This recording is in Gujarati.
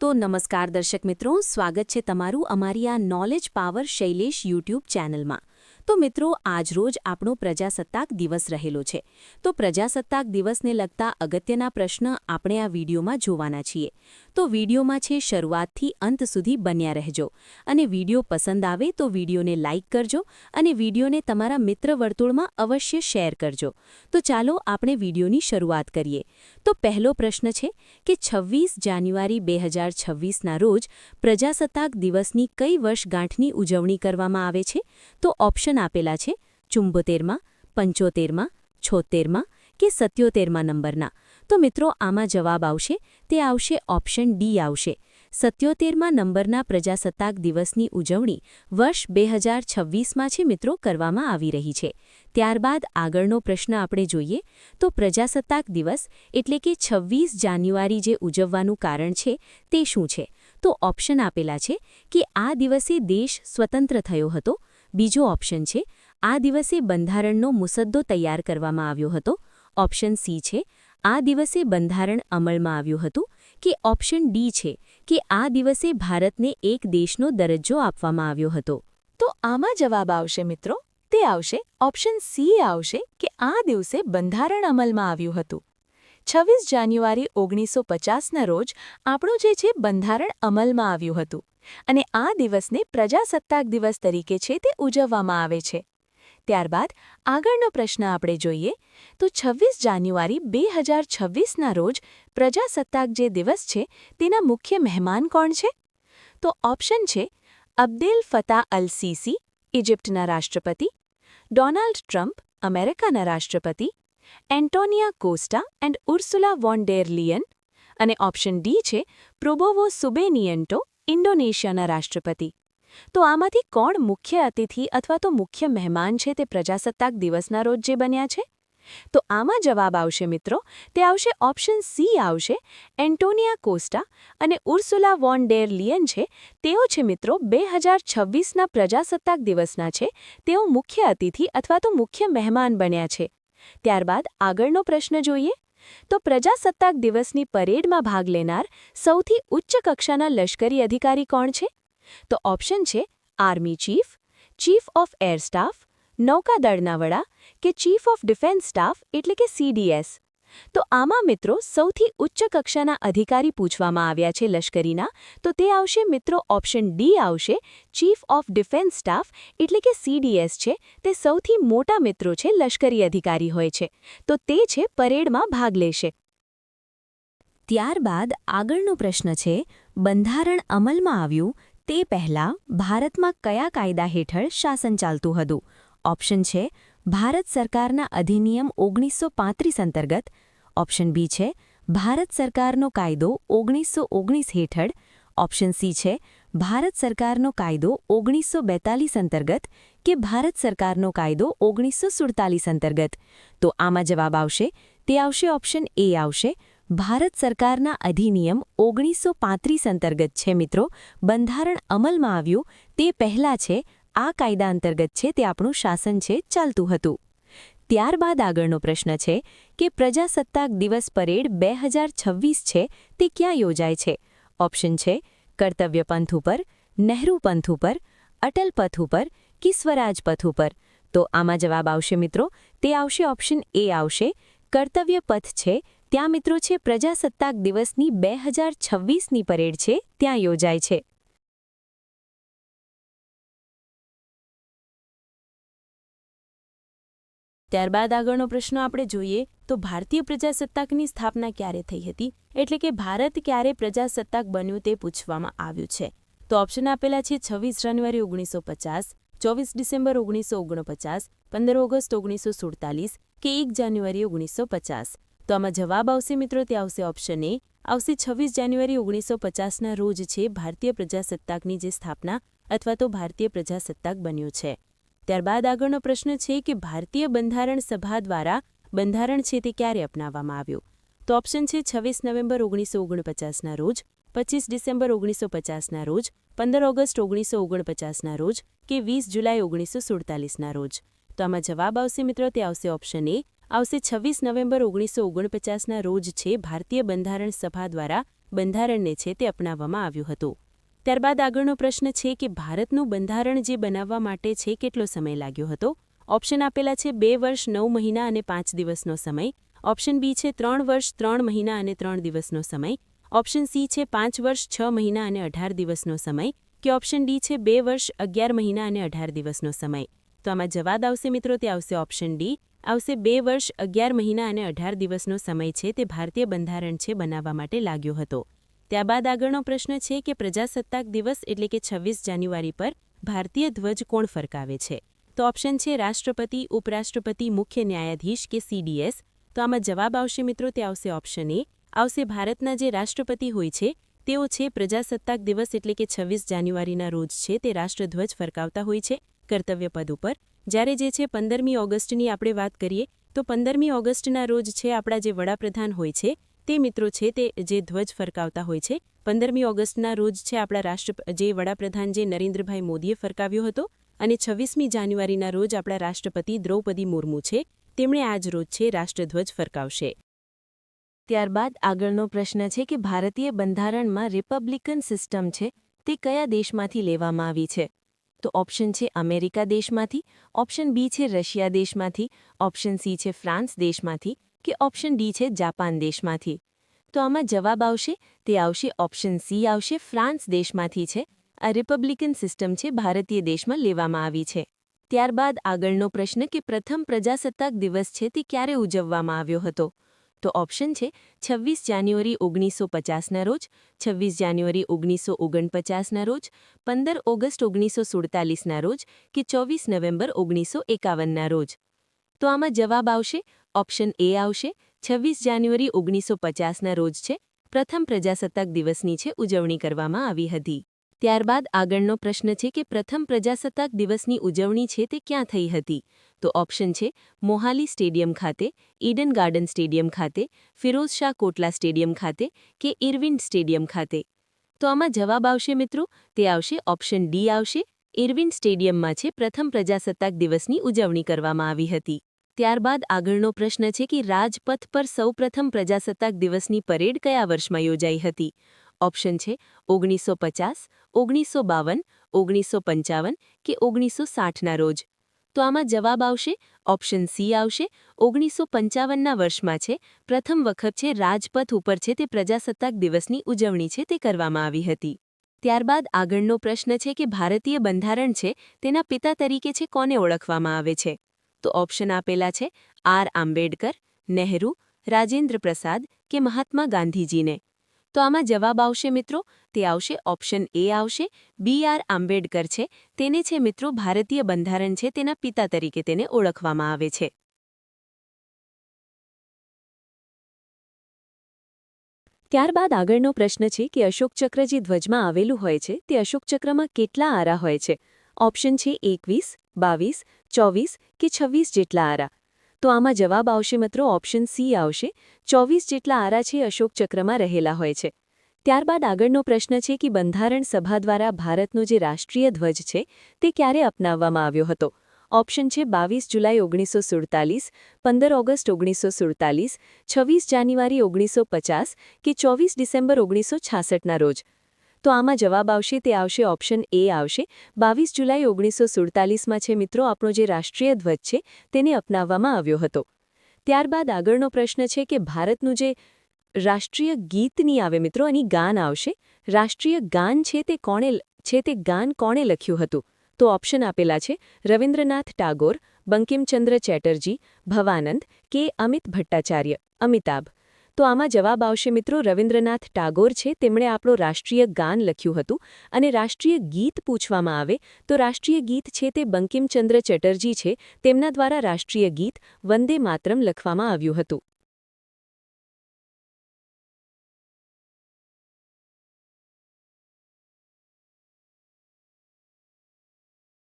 તો નમસ્કાર દર્શક મિત્રો, સ્વાગત છે તમારું અમારી આ નોલેજ પાવર શૈલેષ યુટ્યુબ ચેનલમાં। તો મિત્રો, આજરોજ આપણો પ્રજાસત્તાક દિવસ રહેલો છે। તો પ્રજાસત્તાક દિવસને લગતા અગત્યના પ્રશ્ન આપણે આ વિડીયોમાં જોવાના છીએ। તો વિડીયોમાં છે શરૂઆતથી અંત સુધી બન્યા રહેજો અને વિડીયો પસંદ આવે તો વિડીયોને લાઇક કરજો અને વિડીયોને તમારા મિત્ર વર્તુળમાં અવશ્ય શેર કરજો। તો ચાલો આપણે વિડીયોની શરૂઆત કરીએ। તો પહેલો પ્રશ્ન છે કે 26 જાન્યુઆરી 2026ના રોજ પ્રજાસત્તાક દિવસની કઈ વર્ષગાંઠની ઉજવણી કરવામાં આવે છે? તો ઓપ્શન આપેલા છે 74માં, 75માં, 76માં કે 77માં નંબરના। તો મિત્રો, આમાં જવાબ આવશે તે આવશે ઓપ્શન ડી આવશે। 77માં નંબરના પ્રજાસત્તાક દિવસની ઉજવણી વર્ષ 2026માં છે મિત્રો કરવામાં આવી રહી છે। ત્યારબાદ આગળનો પ્રશ્ન આપણે જોઈએ તો પ્રજાસત્તાક દિવસ એટલે કે 26 જાન્યુઆરી જે ઉજવવાનું કારણ છે તે શું છે? તો ઓપ્શન આપેલા છે કે આ દિવસે દેશ સ્વતંત્ર થયો હતો। બીજો ઓપ્શન છે આ દિવસે બંધારણનો મુસદ્દો તૈયાર કરવામાં આવ્યો હતો। ઓપ્શન સી છે આ દિવસે બંધારણ અમલમાં આવ્યું હતું કે ઓપ્શન ડી છે કે આ દિવસે ભારતને એક દેશનો દરજ્જો આપવામાં આવ્યો હતો। તો આમાં જવાબ આવશે મિત્રો, તે આવશે ઓપ્શન સી આવશે કે આ દિવસે બંધારણ અમલમાં આવ્યું હતું। 26 જાન્યુઆરી 1950ના રોજ આપણું જે છે બંધારણ અમલમાં આવ્યું હતું અને આ દિવસને પ્રજાસત્તાક દિવસ તરીકે છે તે ઉજવવામાં આવે છે। ત્યારબાદ આગળનો પ્રશ્ન આપણે જોઈએ તો 26 જાન્યુઆરી 2026ના રોજ પ્રજાસત્તાક જે દિવસ છે તેના મુખ્ય મહેમાન કોણ છે? તો ઓપ્શન છે અબ્દેલ ફતા અલ સીસી, ઇજિપ્તના રાષ્ટ્રપતિ; ડોનાલ્ડ ટ્રમ્પ, અમેરિકાના રાષ્ટ્રપતિ; એન્ટોનિયા કોસ્ટા એન્ડ ઉર્સુલા વોન ડેર લિયન; અને ઓપ્શન ડી છે પ્રોબોવો સુબેનિયન્ટો, ઇન્ડોનેશિયાના રાષ્ટ્રપતિ। તો આમાંથી કોણ મુખ્ય અતિથિ અથવા તો મુખ્ય મહેમાન છે તે પ્રજાસત્તાક દિવસના રોજ જે બન્યા છે? તો આમાં જવાબ આવશે મિત્રો, તે આવશે ઓપ્શન સી આવશે એન્ટોનિયા કોસ્ટા અને ઉર્સુલા વોન ડેર લિયન છે તેઓ છે મિત્રો 2026ના પ્રજાસત્તાક દિવસના છે તેઓ મુખ્ય અતિથિ અથવા તો મુખ્ય મહેમાન બન્યા છે। ત્યારબાદ આગળનો પ્રશ્ન જોઈએ તો પ્રજાસત્તાક દિવસની પરેડમાં ભાગ લેનાર સૌથી ઉચ્ચ કક્ષાના લશ્કરી અધિકારી કોણ છે? તો ઓપ્શન છે army chief, chief of air staff, નૌકાદળના વડા કે ચીફ ઓફ ડિફેન્સ સ્ટાફ એટલે કે CDS। તો આમાં મિત્રો સૌથી ઉચ્ચ કક્ષાના અધિકારી પૂછવામાં આવ્યા છે લશ્કરીના, તો તે આવશે મિત્રો ઓપ્શન ડી આવશે ચીફ ઓફ ડિફેન્સ સ્ટાફ એટલે કે CDS છે તે સૌથી મોટા મિત્રો છે લશ્કરી અધિકારી હોય છે, તો તે છે પરેડમાં ભાગ લેશે। ત્યારબાદ આગળનો પ્રશ્ન છે બંધારણ અમલમાં આવ્યું તે પહેલાં ભારતમાં કયા કાયદા હેઠળ શાસન ચાલતું હતું? ઓપ્શન છે ભારત સરકારના અધિનિયમ 1935 અંતર્ગત; ઓપ્શન બી છે ભારત સરકારનો કાયદો 1919 હેઠળ; ઓપ્શન સી છે ભારત સરકારનો કાયદો 1942 અંતર્ગત કે ભારત સરકારનો કાયદો 1947 અંતર્ગત। તો આમાં જવાબ આવશે તે આવશે ઓપ્શન એ આવશે ભારત સરકારના અધિનિયમ 1935 અંતર્ગત છે મિત્રો બંધારણ અમલમાં આવ્યું તે પહેલાં છે આ કાયદા અંતર્ગત છે તે આપણું શાસન છે ચાલતું હતું। ત્યારબાદ આગળનો પ્રશ્ન છે કે પ્રજાસત્તાક દિવસ પરેડ 2026 છે તે ક્યાં યોજાય છે? ઓપ્શન છે કર્તવ્ય પંથ ઉપર, નહેરુ પંથ ઉપર, અટલ પથ ઉપર કે સ્વરાજ પથ ઉપર। તો આમાં જવાબ આવશે મિત્રો, તે આવશે ઓપ્શન એ આવશે કર્તવ્ય પથ છે ત્યાં મિત્રો છે પ્રજાસત્તાક દિવસની 2026ની પરેડ છે ત્યાં યોજાય છે। ત્યારબાદ આગળનો પ્રશ્ન આપણે જોઈએ તો ભારતીય પ્રજાસત્તાકની સ્થાપના ક્યારે થઈ હતી, એટલે કે ભારત ક્યારે પ્રજાસત્તાક બન્યું તે પૂછવામાં આવ્યું છે। તો ઓપ્શન આપેલા છે 26 જાન્યુઆરી 1950, 24 ડિસેમ્બર 1949, 15 ઓગસ્ટ 1947 કે 1 જાન્યુઆરી 1950। તો આમાં જવાબ આવશે મિત્રો, તે આવશે ઓપ્શન એ આવશે 26 જાન્યુઆરી 1950ના રોજ છે ભારતીય પ્રજાસત્તાકની જે સ્થાપના અથવા તો ભારતીય પ્રજાસત્તાક બન્યું છે। ત્યારબાદ આગળનો પ્રશ્ન છે કે ભારતીય બંધારણ સભા દ્વારા બંધારણ છે તે ક્યારે અપનાવવામાં આવ્યું? તો ઓપ્શન છે 26 નવેમ્બર 1949ના રોજ, 25 ડિસેમ્બર 1950ના રોજ, 15 ઓગસ્ટ 1949ના રોજ કે 20 જુલાઈ 1947ના રોજ। તો આમાં જવાબ આવશે મિત્રો, તે આવશે ઓપ્શન એ આવશે 26 નવેમ્બર 1949ના રોજ છે ભારતીય બંધારણ સભા દ્વારા બંધારણને છે તે અપનાવવામાં આવ્યું હતું. ત્યારબાદ આગળનો પ્રશ્ન છે કે ભારતનું બંધારણ જે બનાવવા માટે છે કેટલો સમય લાગ્યો હતો. ઓપ્શન આપેલા છે 2 વર્ષ 9 મહિના અને 5 દિવસનો સમય. ઓપ્શન બી છે 3 વર્ષ 3 મહિના અને 3 દિવસનો સમય. ઓપ્શન સી છે 5 વર્ષ 6 મહિના અને 18 દિવસનો સમય કે ઓપ્શન ડી છે 2 વર્ષ 11 મહિના અને 18 દિવસનો સમય. તો આમાં જવાબ આવશે મિત્રો તે આવશે ઓપ્શન ડી. આવશે 2 વર્ષ 11 મહિના અને 18 દિવસનો સમય છે તે ભારતીય બંધારણ છે બનાવવા માટે લાગ્યો હતો. ત્યારબાદ આગળનો પ્રશ્ન છે કે પ્રજાસત્તાક દિવસ એટલે કે 26 જાન્યુઆરી પર ભારતીય ધ્વજ કોણ ફરકાવે છે. તો ઓપ્શન છે રાષ્ટ્રપતિ, ઉપરાષ્ટ્રપતિ, મુખ્ય ન્યાયાધીશ કે સીડીએસ. તો આમાં જવાબ આવશે મિત્રો તે આવશે ઓપ્શન એ. આવશે ભારતના જે રાષ્ટ્રપતિ હોય છે તેઓ છે પ્રજાસત્તાક દિવસ એટલે કે 26 જાન્યુઆરીના રોજ છે તે રાષ્ટ્રધ્વજ ફરકાવતા હોય છે કર્તવ્ય પદ ઉપર. જ્યારે જે છે 15મી ઓગસ્ટની આપણે વાત કરીએ તો 15મી ઓગસ્ટના રોજ છે આપણા જે વડાપ્રધાન હોય છે તે મિત્રો છે તે જે ધ્વજ ફરકાવતા હોય છે. 15મી ઓગસ્ટના રોજ છે આપણા જે વડાપ્રધાન જે નરેન્દ્રભાઈ મોદીએ ફરકાવ્યો હતો અને 26મી જાન્યુઆરીના રોજ આપણા રાષ્ટ્રપતિ દ્રૌપદી મુર્મુ છે તેમણે આજ રોજ છે રાષ્ટ્રધ્વજ ફરકાવશે. ત્યારબાદ આગળનો પ્રશ્ન છે કે ભારતીય બંધારણમાં રિપબ્લિકન સિસ્ટમ છે તે કયા દેશમાંથી લેવામાં આવી છે. તો ઓપ્શન છે અમેરિકા દેશમાંથી, ઓપ્શન બી છે રશિયા દેશમાંથી, ઓપ્શન સી છે ફ્રાન્સ દેશમાંથી કે ઓપ્શન ડી છે જાપાન દેશમાંથી. તો આમાં જવાબ આવશે તે આવશે ઓપ્શન સી આવશે ફ્રાન્સ દેશમાંથી છે. આ રિપબ્લિકન સિસ્ટમ છે ભારતીય દેશમાં લેવામાં આવી છે. ત્યારબાદ આગળનો પ્રશ્ન કે પ્રથમ પ્રજાસત્તાક દિવસ છે તે ક્યારે ઉજવવામાં આવ્યો હતો. તો ઓપ્શન છે 26 જાન્યુઆરી 1950ના રોજ, 26 જાન્યુઆરી 1949ના રોજ, 15 ઓગસ્ટ 1947ના રોજ કે 24 નવેમ્બર 1951ના રોજ. તો આમાં જવાબ આવશે ઓપ્શન એ આવશે 26 જાન્યુઆરી 1950ના રોજ છે પ્રથમ પ્રજાસત્તાક દિવસની છે ઉજવણી કરવામાં આવી હતી. ત્યારબાદ આગળનો પ્રશ્ન છે કે પ્રથમ પ્રજાસત્તાક દિવસની ઉજવણી છે તે ક્યાં થઈ હતી. તો ઓપ્શન છે મોહાલી સ્ટેડિયમ ખાતે, ઈડન ગાર્ડન સ્ટેડિયમ ખાતે, ફિરોઝ શાહ કોટલા સ્ટેડિયમ ખાતે કે ઇરવિન સ્ટેડિયમ ખાતે. તો આમાં જવાબ આવશે મિત્રો તે આવશે ઓપ્શન ડી આવશે ઇરવિન સ્ટેડિયમમાં છે પ્રથમ પ્રજાસત્તાક દિવસની ઉજવણી કરવામાં આવી હતી. ત્યારબાદ આગળનો પ્રશ્ન છે કે રાજપથ પર સૌપ્રથમ પ્રજાસત્તાક દિવસની પરેડ કયા વર્ષમાં યોજાઈ હતી. ઓપ્શન છે 1950, 1952, 1955 કે 1960ના રોજ. તો આમાં જવાબ આવશે ઓપ્શન સી આવશે 1955ના વર્ષમાં છે પ્રથમ વખત છે રાજપથ ઉપર છે તે પ્રજાસત્તાક દિવસની ઉજવણી છે તે કરવામાં આવી હતી. ત્યારબાદ આગળનો પ્રશ્ન છે કે ભારતીય બંધારણ છે તેના પિતા તરીકે છે કોને ઓળખવામાં આવે છે. તો ઓપ્શન આપેલા છે આર આંબેડકર, નહેરુ, રાજેન્દ્ર પ્રસાદ કે મહાત્મા ગાંધીજીને. તો આમાં જવાબ આવશે મિત્રો તે આવશે ઓપ્શન એ આવશે બી.આર. આંબેડકર છે તેને છે મિત્રો ભારતીય બંધારણ છે તેના પિતા તરીકે તેને ઓળખવામાં આવે છે. ત્યારબાદ આગળનો પ્રશ્ન છે કે અશોક ચક્ર જે ધ્વજમાં આવેલું હોય છે તે અશોક ચક્રમાં કેટલા આરા હોય છે. ઓપ્શન છે 21, 22, 24 કે 26 જેટલા આરા. તો આમાં જવાબ આવશે મિત્રો ઓપ્શન સી આવશે 24 જેટલા આરા છે અશોક ચક્રમાં રહેલા હોય છે. ત્યારબાદ આગળનો પ્રશ્ન છે કે બંધારણ સભા દ્વારા ભારતનો જે રાષ્ટ્રીય ધ્વજ છે તે ક્યારે અપનાવવામાં આવ્યો હતો. ઓપ્શન છે 22 જુલાઈ 1947, 15 ઓગસ્ટ 1947, 26 જાન્યુઆરી 1950 કે 24 ડિસેમ્બર 1966ના રોજ. તો આમાં જવાબ આવશે તે આવશે ઓપ્શન એ આવશે 22 જુલાઈ 1947માં છે મિત્રો આપણો જે રાષ્ટ્રીય ધ્વજ છે તેને અપનાવવામાં આવ્યો હતો. ત્યારબાદ આગળનો પ્રશ્ન છે કે ભારતનું જે રાષ્ટ્રીય ગીત નહીં આવે મિત્રો એની ગાન આવશે. રાષ્ટ્રીય ગાન છે તે ગાન કોણે લખ્યું હતું. તો ઓપ્શન આપેલા છે રવિન્દ્રનાથ ટાગોર, બંકિમચંદ્ર ચેટર્જી, ભવાનંદ કે અમિત ભટ્ટાચાર્ય, અમિતાભ. તો આમાં જવાબ આવશે મિત્રો રવિન્દ્રનાથ ટાગોર છે તેમણે આપણો રાષ્ટ્રીય ગાન લખ્યું હતું. અને રાષ્ટ્રીય ગીત પૂછવામાં આવે તો રાષ્ટ્રીય ગીત છે તે બંકિમચંદ્ર ચેટર્જી છે તેમના દ્વારા રાષ્ટ્રીય ગીત વંદે માતરમ લખવામાં આવ્યું હતું.